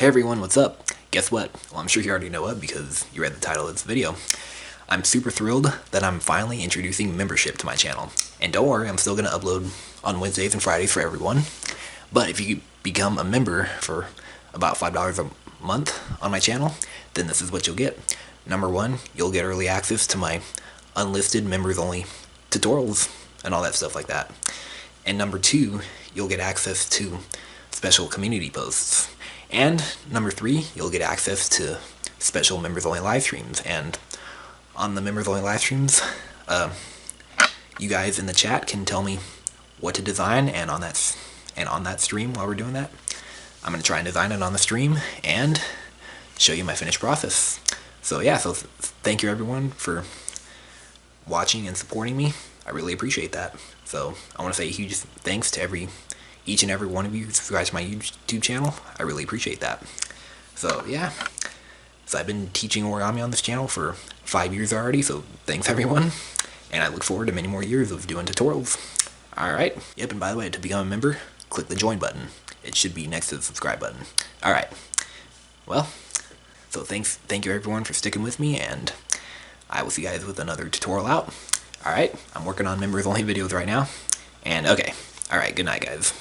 Hey everyone, what's up? Guess what? Well, I'm sure you already know it because you read the title of this video. I'm super thrilled that I'm finally introducing membership to my channel. And don't worry, I'm still going to upload on Wednesdays and Fridays for everyone. But if you become a member for about $5 a month on my channel, then this is what you'll get. Number one, you'll get early access to my unlisted members-only tutorials and all that stuff like that. And number two, you'll get access to special community posts. And number three, you'll get access to special members-only live streams. And on the members-only live streams, you guys in the chat can tell me what to design, and on that stream, while we're doing that, I'm going to try and design it on the stream and show you my finished process. So yeah, so thank you everyone for watching and supporting me. I really appreciate that. So I want to say a huge thanks to each and every one of you who subscribe to my YouTube channel. I really appreciate that. So yeah, so I've been teaching origami on this channel for 5 years already, so thanks everyone. And I look forward to many more years of doing tutorials. Alright, yep, and by the way, to become a member, click the join button. It should be next to the subscribe button. Alright, well, so thank you everyone for sticking with me, and I will see you guys with another tutorial out. Alright, I'm working on members only videos right now. And okay, alright, good night guys.